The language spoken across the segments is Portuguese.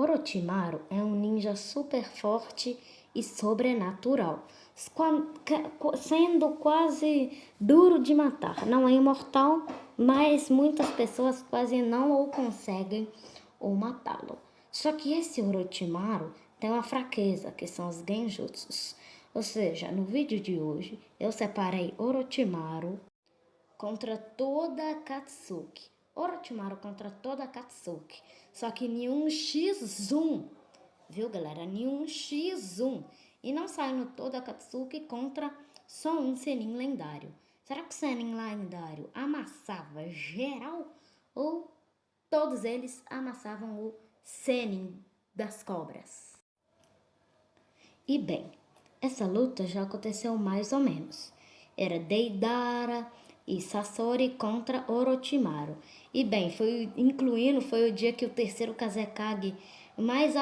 Orochimaru é um ninja super forte e sobrenatural, sendo quase duro de matar. Não é imortal, mas muitas pessoas quase não o conseguem ou matá-lo. Só que esse Orochimaru tem uma fraqueza, que são os genjutsus. Ou seja, no vídeo de hoje eu separei Orochimaru contra toda a Katsuki. Orochimaru contra toda a Katsuki. Só que em um x1, viu galera? Em um x1. E não saindo toda a Katsuki contra só um Sennin lendário. Será que o Sennin lendário amassava geral? Ou todos eles amassavam o Sennin das cobras? E bem, essa luta já aconteceu mais ou menos. Era Deidara e Sasori contra Orochimaru. E bem, foi o dia que o terceiro Kazekage mais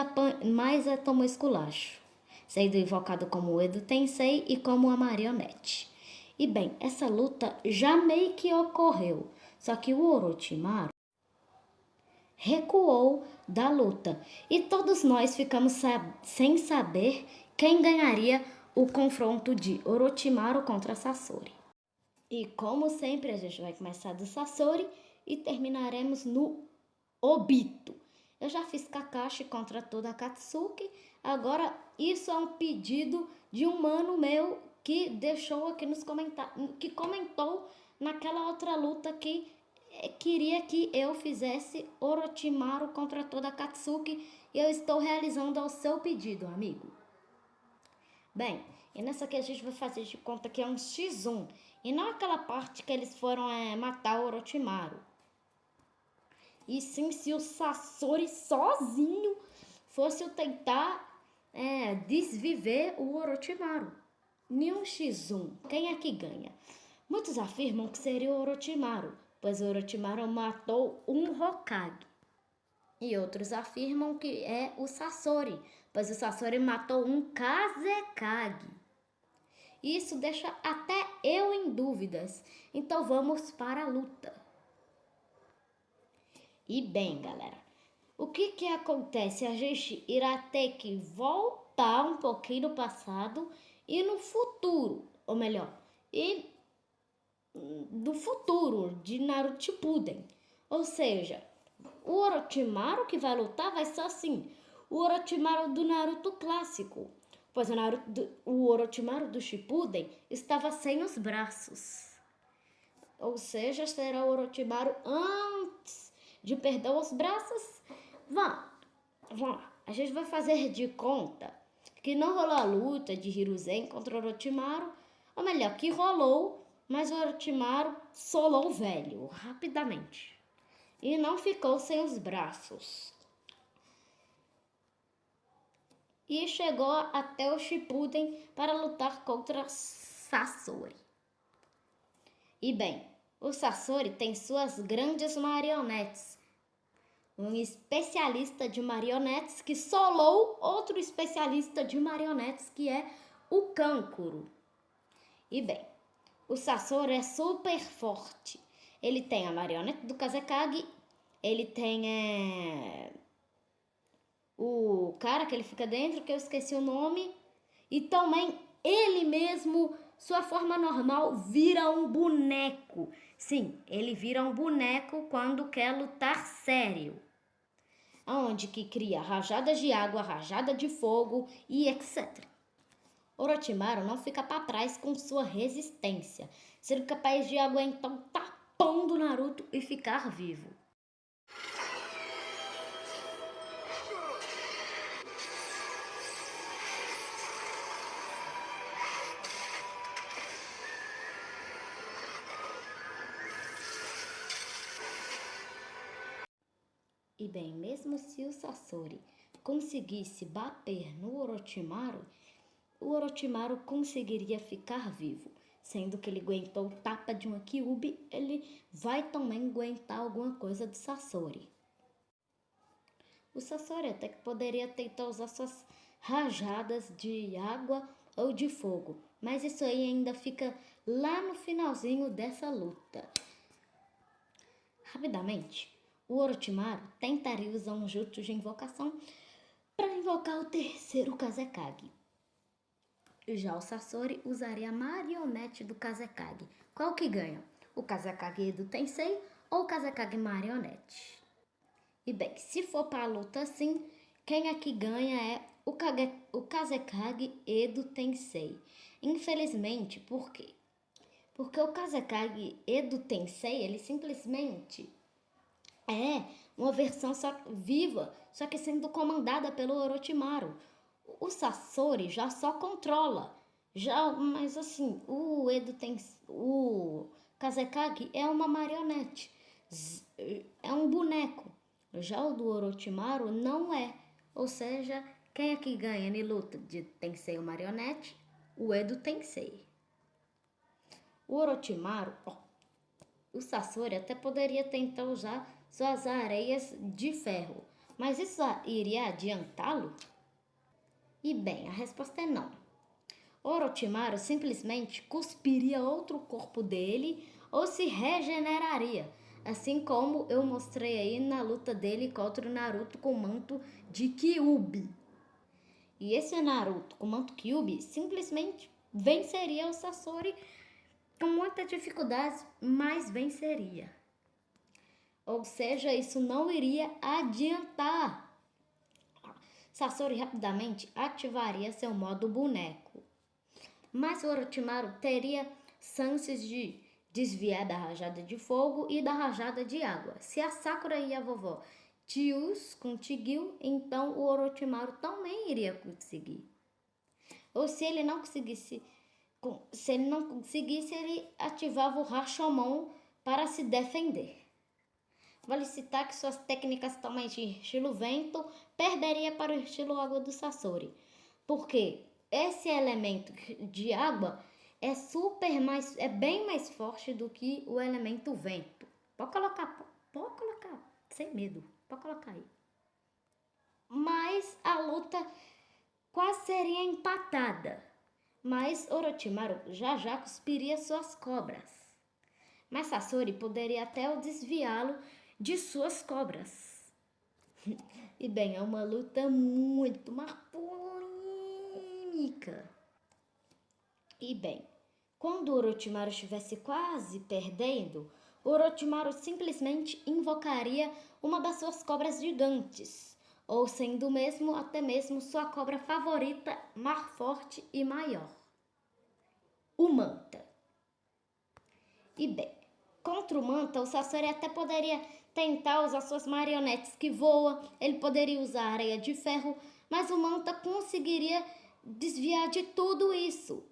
tomou esculacho, sendo invocado como Edo Tensei e como a marionete. E bem, essa luta já meio que ocorreu, só que o Orochimaru recuou da luta e todos nós ficamos sem saber quem ganharia o confronto de Orochimaru contra Sasori. E como sempre, a gente vai começar do Sasori e terminaremos no Obito. Eu já fiz Kakashi contra toda a Katsuki. Agora, isso é um pedido de um mano meu que deixou aqui nos comentários, que comentou naquela outra luta que queria que eu fizesse Orochimaru contra toda a Katsuki. E eu estou realizando ao seu pedido, amigo. Bem, e nessa aqui a gente vai fazer de conta que é um x1. E não aquela parte que eles foram matar o Orochimaru. E sim, se o Sasori sozinho fosse tentar desviver o Orochimaru. Em um x1, quem é que ganha? Muitos afirmam que seria o Orochimaru, pois o Orochimaru matou um Hokage. E outros afirmam que é o Sasori, pois o Sasori matou um Kazekage. Isso deixa até eu em dúvidas. Então vamos para a luta. E bem, galera, o que acontece? A gente irá ter que voltar um pouquinho no passado e no futuro, ou melhor, e do futuro de Naruto Shippuden. Ou seja, o Orochimaru que vai lutar vai ser assim, o Orochimaru do Naruto clássico, pois o Orochimaru do Shippuden estava sem os braços. Ou seja, será o Orochimaru antes de perder os braços. Vamos lá. A gente vai fazer de conta que não rolou a luta de Hiruzen contra o Orochimaru, ou melhor, que rolou, mas o Orochimaru solou o velho rapidamente e não ficou sem os braços. E chegou até o Shippuden para lutar contra Sasori. E bem, o Sasori tem suas grandes marionetes. Um especialista de marionetes que solou outro especialista de marionetes, que é o Kankuro. E bem, o Sasori é super forte. Ele tem a marionete do Kazekage, ele tem o cara que ele fica dentro, que eu esqueci o nome, e também ele mesmo, sua forma normal, vira um boneco. Sim, ele vira um boneco quando quer lutar sério. Onde que cria rajadas de água, rajada de fogo e etc. Orochimaru não fica para trás com sua resistência, sendo capaz de aguentar o tapão do Naruto e ficar vivo. E bem, mesmo se o Sasori conseguisse bater no Orochimaru, o Orochimaru conseguiria ficar vivo. Sendo que ele aguentou o tapa de uma Kyuubi, ele vai também aguentar alguma coisa do Sasori. O Sasori até que poderia tentar usar suas rajadas de água ou de fogo, mas isso aí ainda fica lá no finalzinho dessa luta. Rapidamente, o Orochimaru tentaria usar um jutsu de invocação, para invocar o terceiro Kazekage. Já o Sasori usaria a marionete do Kazekage. Qual que ganha? O Kazekage Edo Tensei ou o Kazekage marionete? E bem, se for para a luta assim, quem aqui ganha é o Kazekage Edo Tensei. Infelizmente, por quê? Porque o Kazekage Edo Tensei, ele simplesmente é uma versão viva, só que sendo comandada pelo Orochimaru. O Sasori já só controla. Mas assim, o Kazekage é uma marionete. É um boneco. Já o do Orochimaru não é. Ou seja, quem é que ganha na luta de Tensei ou marionete? O Edo Tensei. O Orochimaru, o Sasori até poderia tentar usar suas areias de ferro, mas isso iria adiantá-lo? E bem, a resposta é não. Orochimaru simplesmente cuspiria outro corpo dele ou se regeneraria, assim como eu mostrei aí na luta dele contra o Naruto com o manto de Kyuubi. E esse Naruto com o manto Kyuubi simplesmente venceria o Sasori com muita dificuldade, mas venceria. Ou seja, isso não iria adiantar. Sasori rapidamente ativaria seu modo boneco. Mas o Orochimaru teria chances de desviar da rajada de fogo e da rajada de água. Se a Sakura e a vovó conseguiu, então o Orochimaru também iria conseguir. Ou se ele não conseguisse, ele ativava o Rashomon para se defender. Vale citar que suas técnicas totalmente estilo vento perderia para o estilo água do Sasori. Porque esse elemento de água é bem mais forte do que o elemento vento. Pode colocar, sem medo, pode colocar aí. Mas a luta quase seria empatada. Mas Orochimaru já cuspiria suas cobras. Mas Sasori poderia até desviá-lo de suas cobras. E bem, é uma luta muito mais polêmica. E bem, quando Orochimaru estivesse quase perdendo, Orochimaru simplesmente invocaria uma das suas cobras gigantes, ou sendo mesmo até mesmo sua cobra favorita, mais forte e maior, o Manta. E bem, contra o Manta, o Sasori até poderia tentar usar suas marionetes que voam, ele poderia usar areia de ferro, mas o Manta conseguiria desviar de tudo isso.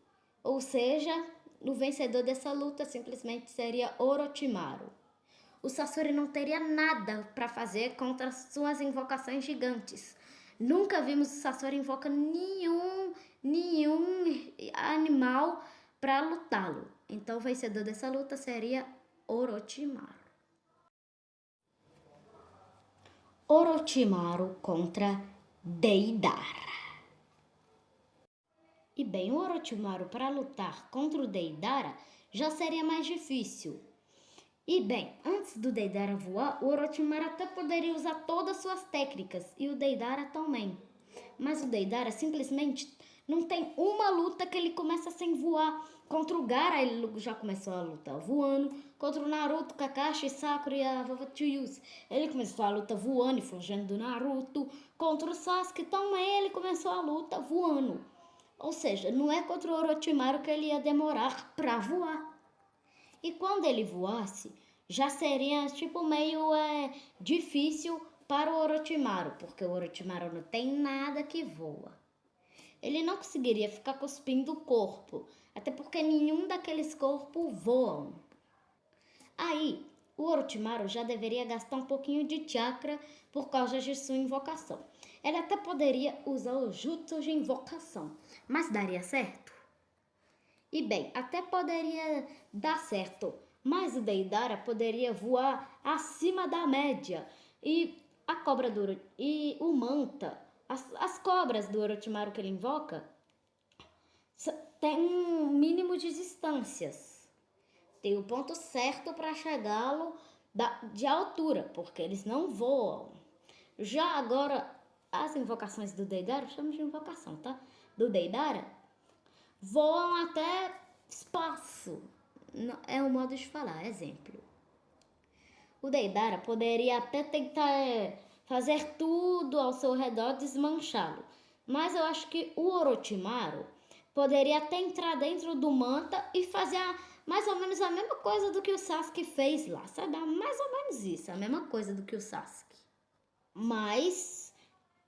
Ou seja, o vencedor dessa luta simplesmente seria Orochimaru. O Sasori não teria nada para fazer contra suas invocações gigantes. Nunca vimos o Sasori invocar nenhum animal para lutá-lo. Então o vencedor dessa luta seria Orochimaru. Orochimaru contra Deidara. E bem, o Orochimaru para lutar contra o Deidara já seria mais difícil. E bem, antes do Deidara voar, o Orochimaru até poderia usar todas suas técnicas e o Deidara também. Mas o Deidara simplesmente não tem uma luta que ele começa sem voar. Contra o Gaara ele já começou a luta voando. Contra o Naruto, Kakashi, Sakura e a vovó Chiyoshi, ele começou a luta voando e fugindo do Naruto. Contra o Sasuke também ele começou a luta voando. Ou seja, não é contra o Orochimaru que ele ia demorar para voar. E quando ele voasse, já seria tipo meio difícil para o Orochimaru, porque o Orochimaru não tem nada que voa. Ele não conseguiria ficar cuspindo o corpo, até porque nenhum daqueles corpos voam. Aí, o Orochimaru já deveria gastar um pouquinho de chakra por causa de sua invocação. Ele até poderia usar o jutsu de invocação, mas daria certo? E bem, até poderia dar certo, mas o Deidara poderia voar acima da média. E a cobra e o Manta, as cobras do Orochimaru que ele invoca, tem um mínimo de distâncias. Tem o ponto certo para chegá-lo de altura, porque eles não voam. Já agora, as invocações do Deidara, chamo de invocação, tá? Do Deidara, voam até espaço. É um modo de falar, exemplo. O Deidara poderia até tentar fazer tudo ao seu redor desmanchá-lo. Mas eu acho que o Orochimaru poderia até entrar dentro do Manta e fazer mais ou menos a mesma coisa do que o Sasuke fez lá. Sabe? Mais ou menos isso, a mesma coisa do que o Sasuke. Mas,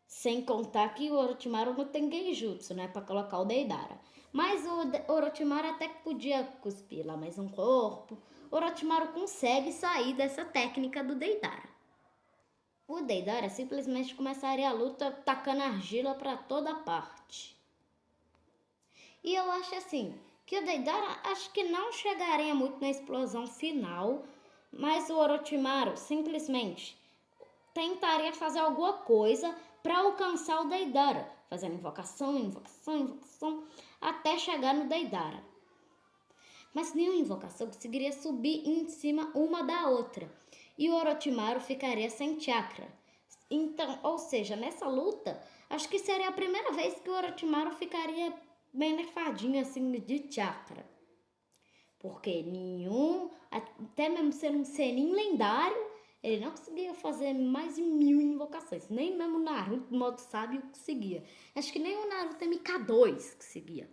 sem contar que o Orochimaru não tem Genjutsu, né? Pra colocar o Deidara. Mas o Orochimaru até que podia cuspir lá mais um corpo. O Orochimaru consegue sair dessa técnica do Deidara. O Deidara simplesmente começaria a luta tacando argila para toda parte. E eu acho assim, que o Deidara acho que não chegaria muito na explosão final, mas o Orochimaru simplesmente tentaria fazer alguma coisa para alcançar o Deidara, fazendo invocação, até chegar no Deidara. Mas nenhuma invocação conseguiria subir em cima uma da outra, e o Orochimaru ficaria sem chakra. Então, ou seja, nessa luta, acho que seria a primeira vez que o Orochimaru ficaria bem nerfadinho assim de chakra. Porque nenhum, até mesmo sendo um senin lendário, ele não conseguia fazer mais de 1000 invocações. Nem mesmo o Naruto, no modo sábio, conseguia. Acho que nem o Naruto MK2 conseguia.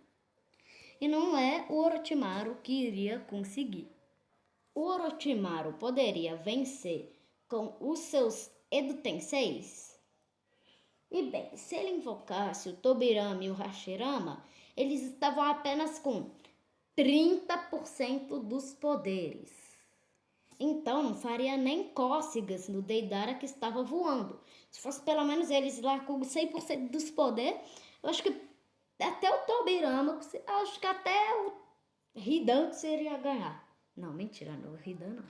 E não é o Orochimaru que iria conseguir. O Orochimaru poderia vencer com os seus Edo Tenseis? E bem, se ele invocasse o Tobirama e o Hashirama, eles estavam apenas com 30% dos poderes. Então não faria nem cócegas no Deidara que estava voando. Se fosse pelo menos eles lá com 100% dos poderes, eu acho que até o Tobirama, acho que até o Hidan seria ganhar. Não, mentira, não, o Hidan não.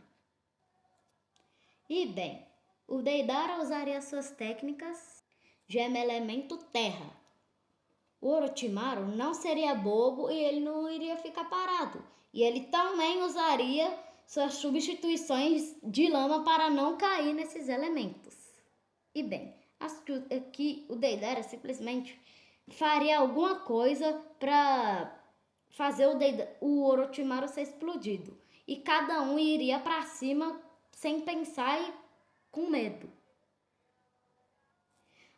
E bem, o Deidara usaria suas técnicas gema elemento terra. O Orochimaru não seria bobo e ele não iria ficar parado. E ele também usaria suas substituições de lama para não cair nesses elementos. E bem, acho que o Deidara simplesmente faria alguma coisa para fazer o Orochimaru ser explodido. E cada um iria para cima sem pensar e com medo.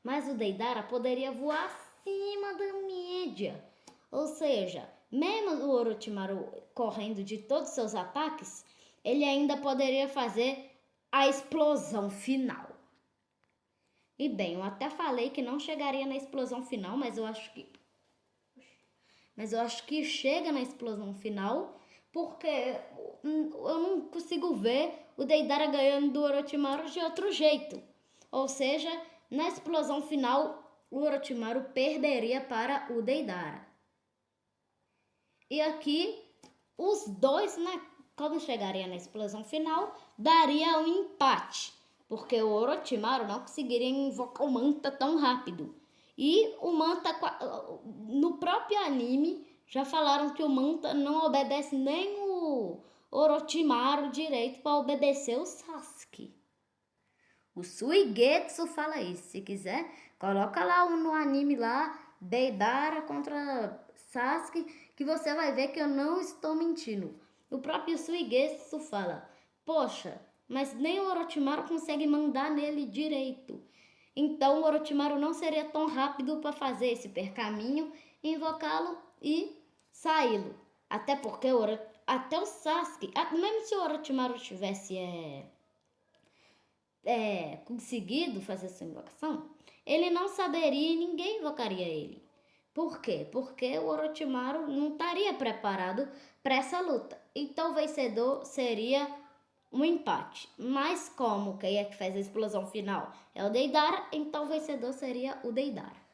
Mas o Deidara poderia voar acima da média. Ou seja, mesmo o Orochimaru correndo de todos os seus ataques, ele ainda poderia fazer a explosão final. E bem, eu até falei que não chegaria na explosão final, mas eu acho que chega na explosão final, porque eu não consigo ver o Deidara ganhando do Orochimaru de outro jeito. Ou seja, na explosão final, o Orochimaru perderia para o Deidara. E aqui, os dois, né, quando chegaria na explosão final, daria um empate. Porque o Orochimaru não conseguiria invocar o Manta tão rápido. E o Manta, no próprio anime, já falaram que o Manta não obedece nem o Orochimaru direito para obedecer o Sasuke. O Suigetsu fala isso. Se quiser, coloca lá no anime lá, Deidara contra Sasuke, que você vai ver que eu não estou mentindo. O próprio Suigetsu fala, poxa, mas nem o Orochimaru consegue mandar nele direito. Então o Orochimaru não seria tão rápido para fazer esse percaminho, invocá-lo e saí-lo. Até porque até o Sasuke, mesmo se o Orochimaru tivesse conseguido fazer sua invocação, ele não saberia e ninguém invocaria ele. Por quê? Porque o Orochimaru não estaria preparado para essa luta. Então o vencedor seria um empate. Mas como quem é que faz a explosão final é o Deidara, então o vencedor seria o Deidara.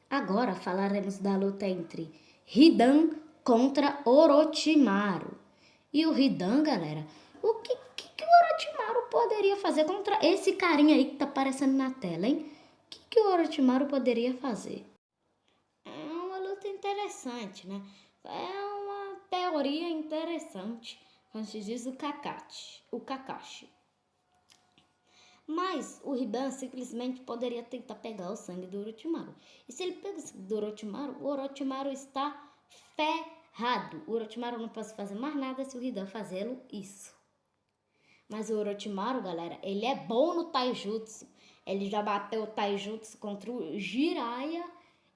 Agora falaremos da luta entre Hidan contra Orochimaru. E o Hidan, galera, o que o Orochimaru poderia fazer contra esse carinha aí que tá aparecendo na tela, hein? O que o Orochimaru poderia fazer? É uma luta interessante, né? É uma teoria interessante, como se diz o Kakashi. Mas o Hidan simplesmente poderia tentar pegar o sangue do Orochimaru. E se ele pega o sangue do Orochimaru, o Orochimaru está ferrado. O Orochimaru não pode fazer mais nada se o Hidan fazê-lo isso. Mas o Orochimaru, galera, ele é bom no Taijutsu. Ele já bateu o Taijutsu contra o Jiraiya.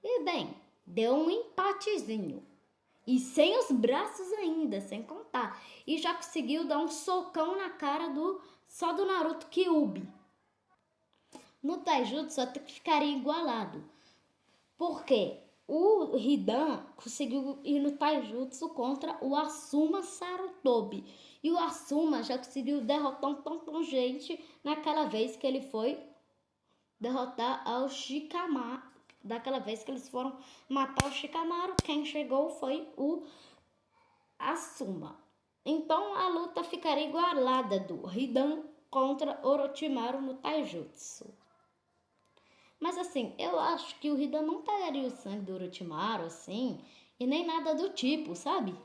E bem, deu um empatezinho. E sem os braços ainda, sem contar. E já conseguiu dar um socão na cara só do Naruto Kyuubi. No Taijutsu até que ficaria igualado. Porque o Hidan conseguiu ir no Taijutsu contra o Asuma Sarutobi. E o Asuma já conseguiu derrotar um tão gente naquela vez que ele foi derrotar ao Shikamaru. Daquela vez que eles foram matar o Shikamaru, quem chegou foi o Asuma. Então a luta ficaria igualada do Hidan contra Orochimaru no Taijutsu. Mas assim, eu acho que o Hidan não pegaria o sangue do Orochimaru assim, e nem nada do tipo, sabe?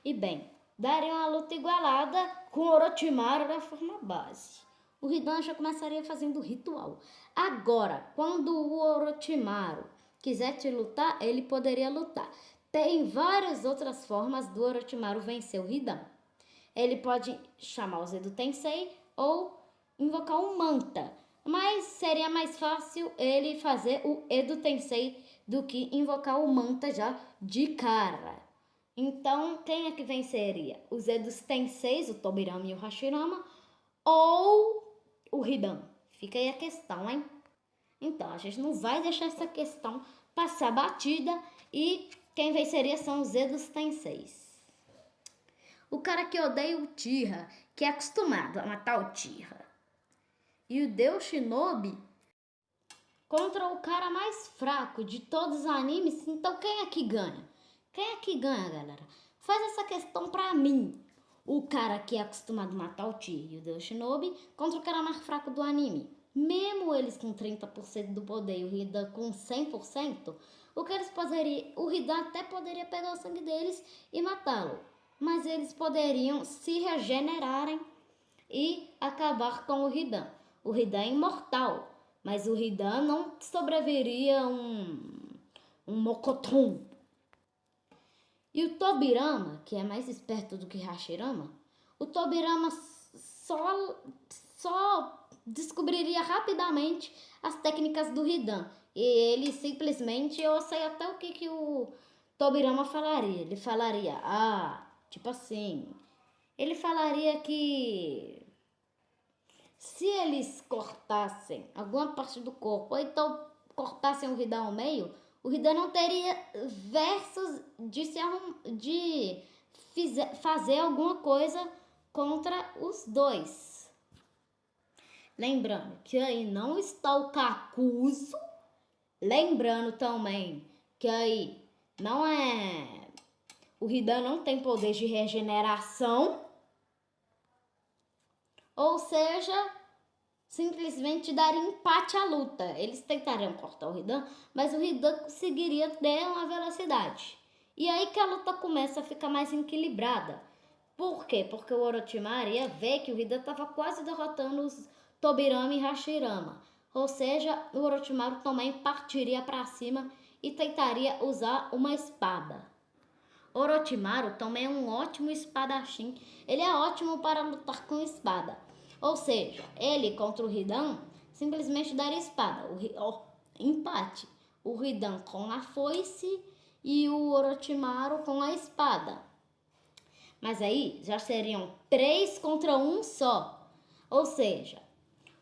E bem, daria uma luta igualada com o Orochimaru da forma base. O Hidan já começaria fazendo o ritual. Agora, quando o Orochimaru quisesse lutar, ele poderia lutar. Tem várias outras formas do Orochimaru vencer o Hidan. Ele pode chamar o Zedo Tensei ou invocar um Manta. Mas seria mais fácil ele fazer o Edo Tensei do que invocar o Manta já de cara. Então, quem é que venceria? Os Edos Tenseis, o Tobirama e o Hashirama, ou o Hidan? Fica aí a questão, hein? Então, a gente não vai deixar essa questão passar batida e quem venceria são os Edos Tenseis. O cara que odeia o Tira, que é acostumado a matar o Tira. E o Deus Shinobi contra o cara mais fraco de todos os animes. Então quem é que ganha? Quem é que ganha, galera? Faz essa questão pra mim. O cara que é acostumado a matar o Tira e o Deus Shinobi contra o cara mais fraco do anime. Mesmo eles com 30% do poder e o Hidan com 100%, o que eles poderiam, o Hidan até poderia pegar o sangue deles e matá-lo. Mas eles poderiam se regenerarem e acabar com o Hidan. O Hidan é imortal, mas o Hidan não sobreviveria um Mokoton. E o Tobirama, que é mais esperto do que Hashirama, o Tobirama só descobriria rapidamente as técnicas do Hidan. E ele simplesmente, eu sei até o que o Tobirama falaria. Ele falaria, tipo assim, ele falaria que se eles cortassem alguma parte do corpo, ou então cortassem o Hidan ao meio, o Hidan não teria versos de fazer alguma coisa contra os dois. Lembrando que aí não está o Kakuzu. Lembrando também que aí não é... O Hidan não tem poder de regeneração. Ou seja, simplesmente dar empate à luta. Eles tentariam cortar o Hidan, mas o Hidan conseguiria ter uma velocidade. E aí que a luta começa a ficar mais equilibrada. Por quê? Porque o Orochimaru ia ver que o Hidan estava quase derrotando os Tobirama e Hashirama. Ou seja, o Orochimaru também partiria para cima e tentaria usar uma espada. Orochimaru também é um ótimo espadachim. Ele é ótimo para lutar com espada. Ou seja, ele contra o Hidan simplesmente daria espada. Empate. O Hidan com a foice e o Orochimaru com a espada. Mas aí já seriam 3 contra 1 só. Ou seja,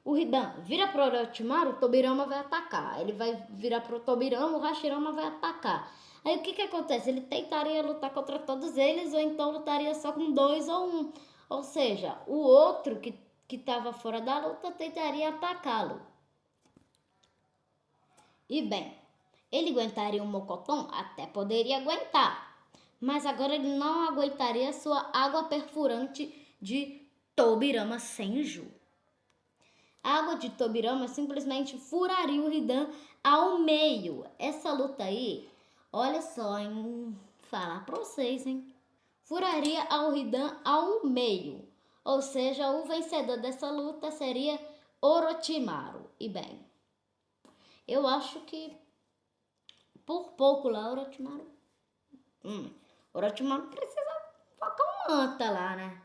o Hidan vira pro Orochimaru, o Tobirama vai atacar. Ele vai virar pro Tobirama, o Hashirama vai atacar. Aí o que acontece? Ele tentaria lutar contra todos eles, ou então lutaria só com 2 ou 1. Ou seja, o outro que estava fora da luta tentaria atacá-lo. E bem, ele aguentaria um Mokoton? Até poderia aguentar. Mas agora ele não aguentaria sua água perfurante de Tobirama Senju. A água de Tobirama simplesmente furaria o Hidan ao meio. Essa luta aí, olha só, falar pra vocês, hein? Furaria ao Hidan ao meio. Ou seja, o vencedor dessa luta seria Orochimaru. E bem, eu acho que por pouco lá Orochimaru precisa colocar um manta lá, né?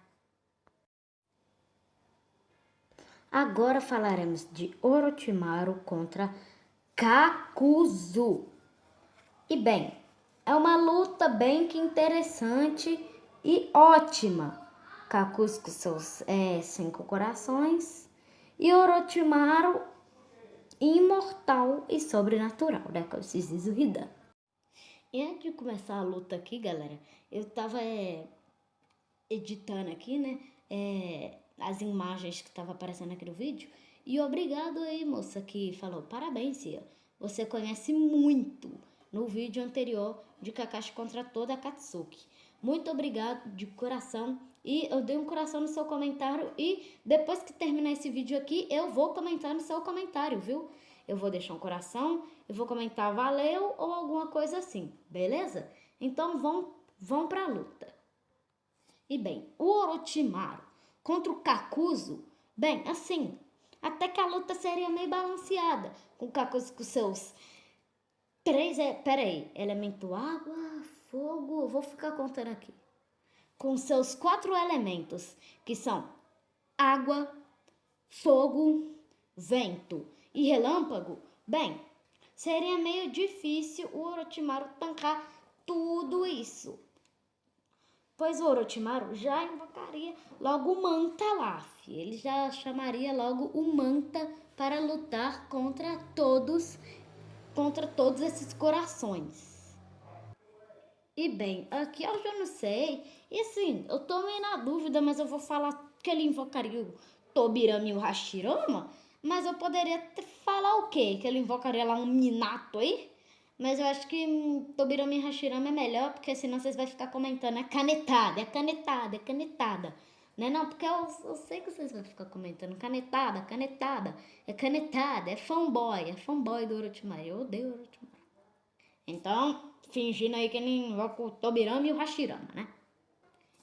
Agora falaremos de Orochimaru contra Kakuzu. E bem, é uma luta bem que interessante e ótima. Kakuzu com seus 5 corações e Orochimaru imortal e sobrenatural, né? Com esses Hidan. E antes de começar a luta aqui, galera, eu tava editando aqui, né? As imagens que tava aparecendo aqui no vídeo. E obrigado aí, moça, que falou, parabéns, Cia. Você conhece muito no vídeo anterior de Kakashi contra toda a Katsuki. Muito obrigado de coração. E eu dei um coração no seu comentário. E depois que terminar esse vídeo aqui, eu vou comentar no seu comentário, viu? Eu vou deixar um coração, eu vou comentar valeu ou alguma coisa assim, beleza? Então vão pra luta. E bem, o Orochimaru contra o Kakuzu, bem, assim, até que a luta seria meio balanceada, com o Kakuzu com seus 3, elemento água, fogo, eu vou ficar contando aqui. Com seus 4 elementos, que são água, fogo, vento e relâmpago, bem, seria meio difícil o Orochimaru tancar tudo isso. Pois o Orochimaru já invocaria logo o Manta lá, ele já chamaria logo o Manta para lutar contra todos esses corações. E bem, aqui eu já não sei, e assim, eu tô meio na dúvida, mas eu vou falar que ele invocaria o Tobirama e o Hashirama, mas eu poderia falar o quê? Que ele invocaria lá um Minato aí? Mas eu acho que Tobirama e Hashirama é melhor, porque senão vocês vão ficar comentando, é canetada, é canetada, é canetada. Né? Não, porque eu sei que vocês vão ficar comentando canetada, canetada, é fanboy do Orochimaru, eu odeio o Orochimaru. Então, fingindo aí que ele invoca o Tobirama e o Hashirama, né?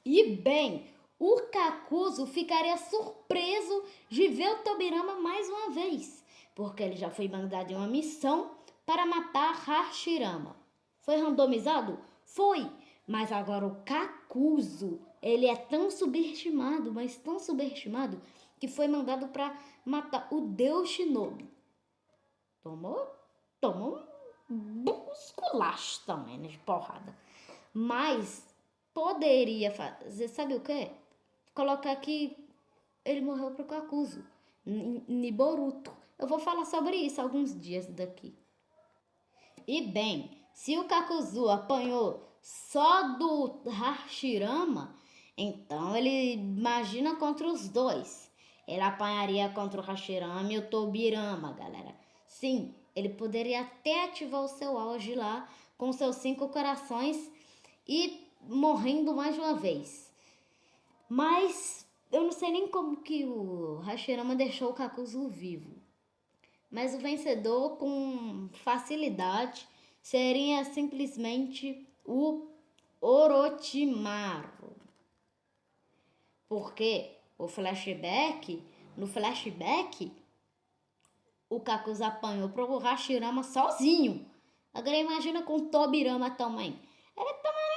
E bem, o Kakuzu ficaria surpreso de ver o Tobirama mais uma vez, porque ele já foi mandado em uma missão para matar Hashirama. Foi randomizado? Foi, mas agora o Kakuzu, ele é tão subestimado, mas tão subestimado, que foi mandado para matar o Deus Shinobi. Tomou um esculacho também, né, de porrada. Mas poderia fazer, sabe o quê? Colocar que ele morreu pro Kakuzu, em Boruto. Eu vou falar sobre isso alguns dias daqui. E bem, se o Kakuzu apanhou só do Hashirama, então ele imagina contra os dois. Ele apanharia contra o Hashirama e o Tobirama, galera. Sim, ele poderia até ativar o seu auge lá com seus 5 corações e morrendo mais de uma vez. Mas eu não sei nem como que o Hashirama deixou o Kakuzu vivo. Mas o vencedor com facilidade seria simplesmente o Orochimaru. Porque no flashback, o Kakuzu apanhou pro Hashirama sozinho. Agora imagina com o Tobirama também. Ele também,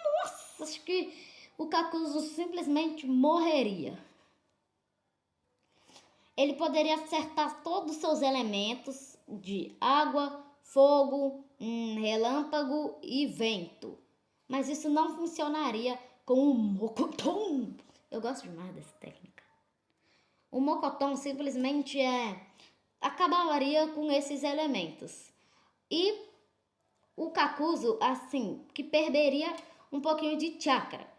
nossa, acho que o Kakuzu simplesmente morreria. Ele poderia acertar todos os seus elementos de água, fogo, relâmpago e vento. Mas isso não funcionaria com o Mokoton. Eu gosto demais dessa técnica. O Mokoton simplesmente acabaria com esses elementos. E o Kakuzu, assim, que perderia um pouquinho de chakra.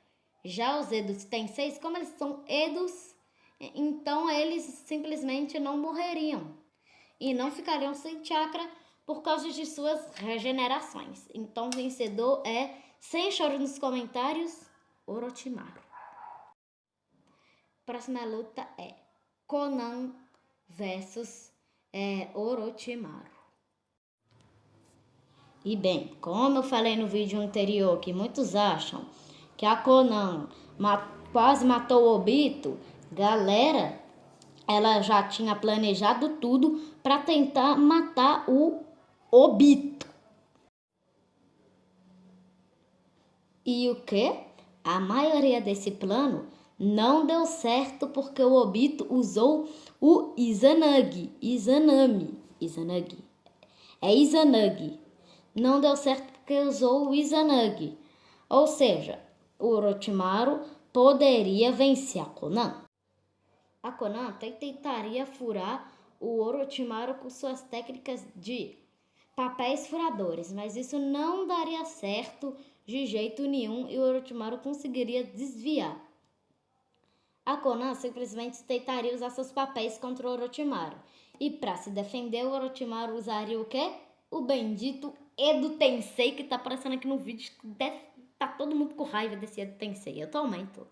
Já os Edus Tenseis, como eles são Edus, então eles simplesmente não morreriam. E não ficariam sem chakra por causa de suas regenerações. Então o vencedor sem choro nos comentários, Orochimaru. Próxima luta é Konan versus Orochimaru. E bem, como eu falei no vídeo anterior, que muitos acham que a Konan quase matou o Obito, galera, ela já tinha planejado tudo para tentar matar o Obito. E o quê? A maioria desse plano não deu certo porque o Obito usou o Izanagi. Não deu certo porque usou o Izanagi. Ou seja, o Orochimaru poderia vencer a Konan. A Konan até tentaria furar o Orochimaru com suas técnicas de papéis furadores, mas isso não daria certo de jeito nenhum e o Orochimaru conseguiria desviar. A Konan simplesmente tentaria usar seus papéis contra o Orochimaru. E para se defender, o Orochimaru usaria o quê? O bendito Edo Tensei, que tá aparecendo aqui no vídeo. Tá todo mundo com raiva desse Edo Tensei. Eu também tô.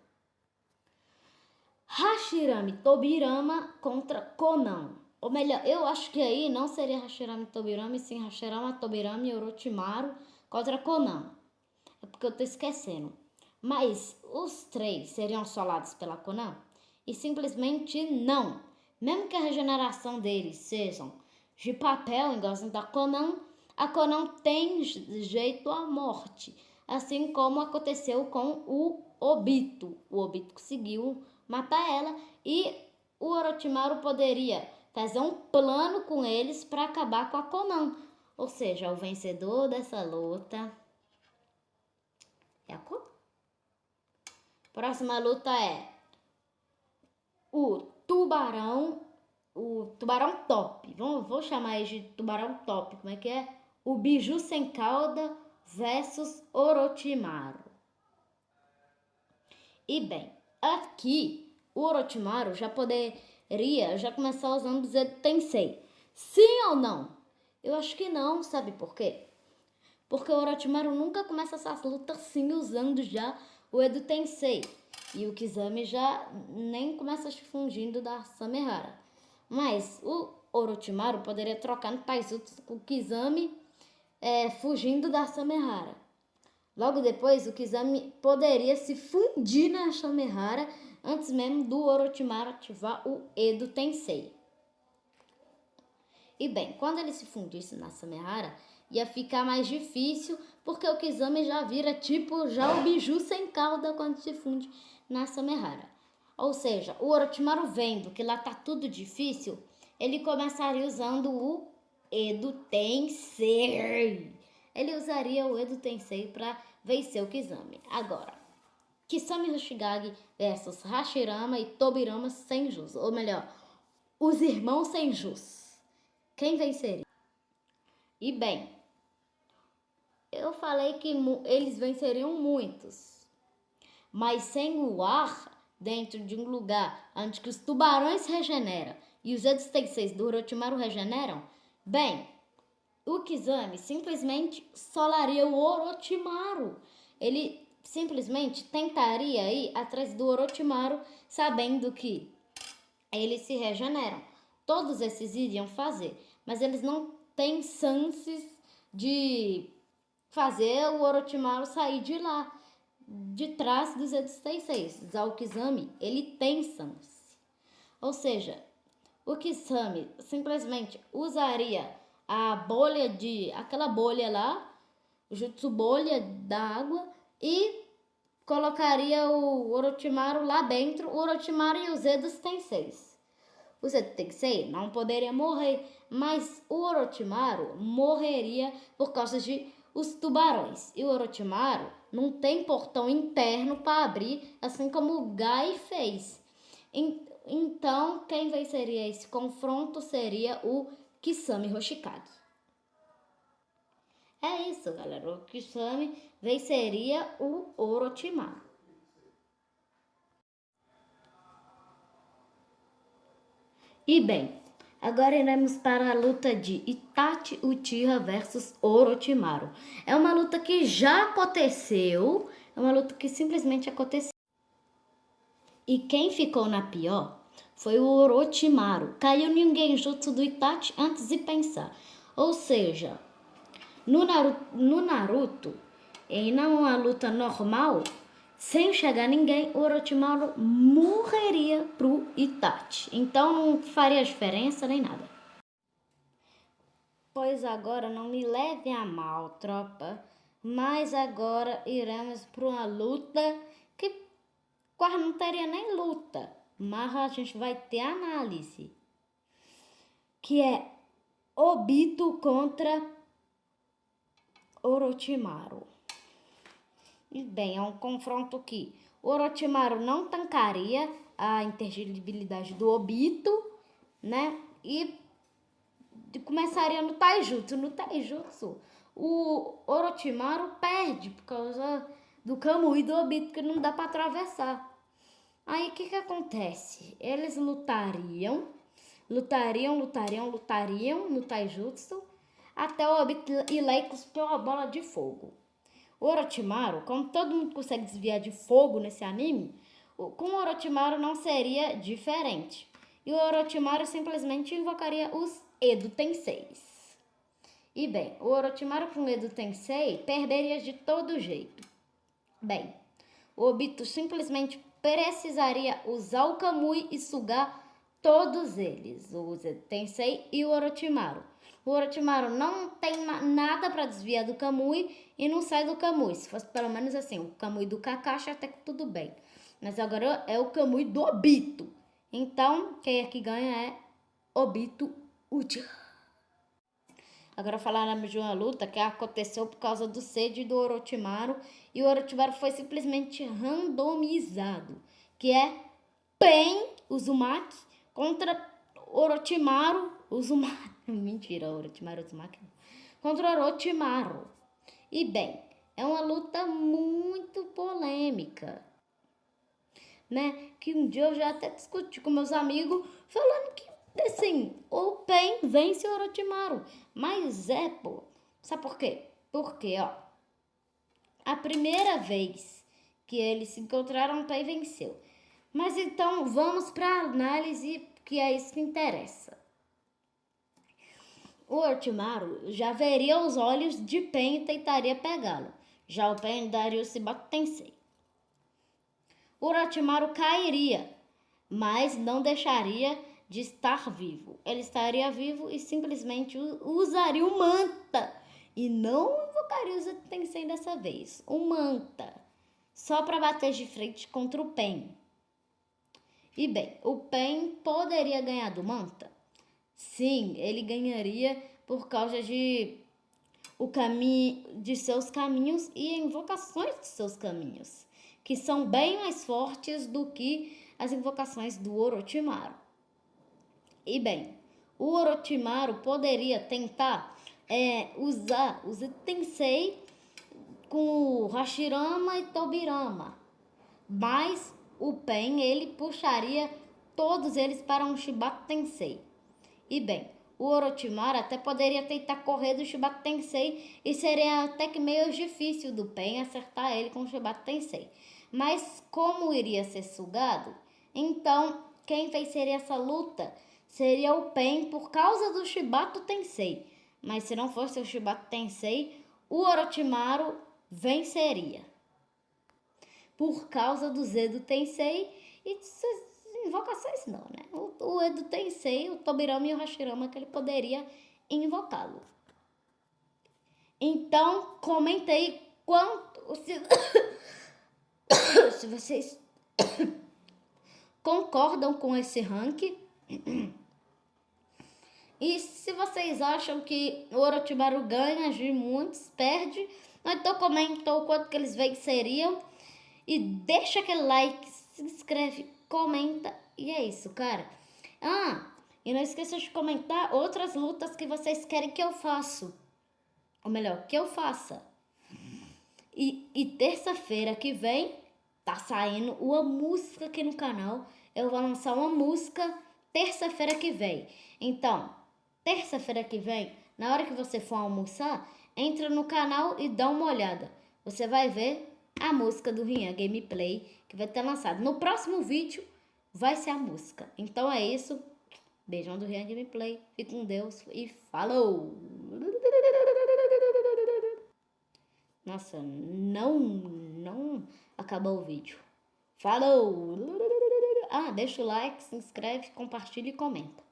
Hashirama Tobirama contra Konan. Ou melhor, eu acho que aí não seria Hashirama Tobirama, e sim Hashirama Tobirama e Orochimaru contra Konan. É porque eu tô esquecendo. Mas os três seriam assolados pela Konan? E simplesmente não. Mesmo que a regeneração deles sejam de papel, igualzinho da Konan, a Konan tem jeito à morte. Assim como aconteceu com o Obito. O Obito conseguiu matar ela e o Orochimaru poderia fazer um plano com eles para acabar com a Konan. Ou seja, o vencedor dessa luta é a Konan. Próxima luta é o tubarão top. Vou chamar ele de tubarão top. Como é que é? O Biju sem cauda versus Orochimaru. E bem, aqui o Orochimaru já poderia começar usando o Edo Tensei. Sim ou não? Eu acho que não, sabe por quê? Porque o Orochimaru nunca começa essas lutas assim usando já o Edo Tensei. E o Kizami já nem começa se fundindo da Samehara. Mas o Orochimaru poderia trocar no Taizutsu com o Kizami fugindo da Samehara. Logo depois, o Kizami poderia se fundir na Samehara antes mesmo do Orochimaru ativar o Edo Tensei. E bem, quando ele se fundisse na Samehara, ia ficar mais difícil, porque o Kizami já vira tipo já o Biju sem cauda quando se funde na Samehara. Ou seja, o Orochimaru vendo que lá tá tudo difícil, ele começaria usando o Edo Tensei. Ele usaria o Edo Tensei para vencer o Kizami. Agora, Kisame Hoshigage versus Hashirama e Tobirama Senjus. Ou melhor, os irmãos Senjus. Quem venceria? E bem, eu falei que eles venceriam muitos. Mas sem o ar dentro de um lugar onde que os tubarões regeneram e os Edo Tenseis do Orochimaru regeneram, bem, o Kizami simplesmente solaria o Orochimaru. Ele simplesmente tentaria ir atrás do Orochimaru, sabendo que eles se regeneram. Todos esses iriam fazer, mas eles não têm chances de fazer o Orochimaru sair de lá, de trás dos Edo Tenseis. Já o Kizami, ele tem chance. Ou seja, o Kizami simplesmente usaria aquela bolha lá, o Jutsu bolha da água, e colocaria o Orochimaru lá dentro, o Orochimaru e os Edo Tenseis. O Edo Tensei não poderia morrer, mas o Orochimaru morreria por causa de os tubarões. E o Orochimaru não tem portão interno para abrir, assim como o Gai fez. Então, quem venceria esse confronto seria o Kisame Hoshikage. É isso, galera. O Kisame venceria o Orochimaru. E bem, agora iremos para a luta de Itachi Uchiha versus Orochimaru. É uma luta que já aconteceu, é uma luta que simplesmente aconteceu. E quem ficou na pior foi o Orochimaru. Caiu no genjutsu do Itachi antes de pensar. Ou seja, no Naruto, em uma luta normal, Sem chegar ninguém, o Orochimaru morreria pro Itachi. Então não faria diferença nem nada. Pois agora não me leve a mal, tropa, mas agora iremos para uma luta que quase não teria nem luta, mas a gente vai ter análise, que é Obito contra Orochimaru. E bem, é um confronto que o Orochimaru não tancaria a inteligibilidade do Obito, né? E começaria no Taijutsu. No Taijutsu, o Orochimaru perde por causa do Kamui e do Obito, que não dá para atravessar. Aí o que acontece? Eles lutariam no Taijutsu, até o Obito ir lá e cuspir uma bola de fogo. O Orochimaru, como todo mundo consegue desviar de fogo nesse anime, com o Orochimaru não seria diferente. E o Orochimaru simplesmente invocaria os Edo Tenseis. E bem, o Orochimaru com o Edo Tensei perderia de todo jeito. Bem, o Obito simplesmente precisaria usar o Kamui e sugar todos eles, o Edo Tensei e o Orochimaru. O Orochimaru não tem nada para desviar do Kamui e não sai do Kamui. Se fosse pelo menos assim, o Kamui do Kakashi até que tudo bem. Mas agora é o Kamui do Obito. Então, quem é que ganha é Obito Uchiha. Agora falaremos de uma luta que aconteceu por causa do sede do Orochimaru. E o Orochimaru foi simplesmente randomizado. Que é Pain Uzumaki contra Orochimaru Uzumaki. Mentira, Orochimaru Uzumaki não. Contra Orochimaru. E bem, é uma luta muito polêmica, né? Que um dia eu já até discuti com meus amigos, falando que, assim, o Pain vence o Orochimaru. Mas pô. Sabe por quê? Porque, ó, a primeira vez que eles se encontraram, o Pain venceu. Mas então, vamos para análise, que é isso que interessa. O Orochimaru já veria os olhos de Pain e tentaria pegá-lo. Já o Pain daria o Shibaku Tensei. O Orochimaru cairia, mas não deixaria de estar vivo. Ele estaria vivo e simplesmente usaria o Manta. E não invocaria o Zeto Tensei dessa vez. O Manta. Só para bater de frente contra o Pain. E bem, o Pain poderia ganhar do Manta? Sim, ele ganharia por causa de o caminho de seus caminhos e invocações de seus caminhos, que são bem mais fortes do que as invocações do Orochimaru. E bem, o Orochimaru poderia tentar usar o Zeto Tensei com o Hashirama e Tobirama, mas o Pain ele puxaria todos eles para um Shibaku Tensei. E bem, o Orochimaru até poderia tentar correr do Shibaku Tensei e seria até que meio difícil do Pain acertar ele com o Shibaku Tensei. Mas como iria ser sugado, então quem venceria essa luta seria o Pain por causa do Shibaku Tensei. Mas se não fosse o Shibaku Tensei, o Orochimaru venceria. Por causa do Edo Tensei e de suas invocações não, né? O Edo Tensei, o Tobirama e o Hashirama que ele poderia invocá-lo. Então, comentei quanto se vocês concordam com esse ranking. E se vocês acham que o Orochimaru ganha de muitos, perde, então comentou o quanto que eles venceriam. E deixa aquele like, se inscreve, comenta. E é isso, cara. E não esqueça de comentar outras lutas que vocês querem que eu faça. Ou melhor, que eu faça. E terça-feira que vem, tá saindo uma música aqui no canal. Eu vou lançar uma música terça-feira que vem. Então, terça-feira que vem, na hora que você for almoçar, entra no canal e dá uma olhada. Você vai ver a música do Rian Gameplay, que vai ter lançado. No próximo vídeo vai ser a música. Então é isso. Beijão do Rian Gameplay. Fique com Deus e falou! Nossa, não não acabar o vídeo. Falou! Deixa o like, se inscreve, compartilha e comenta.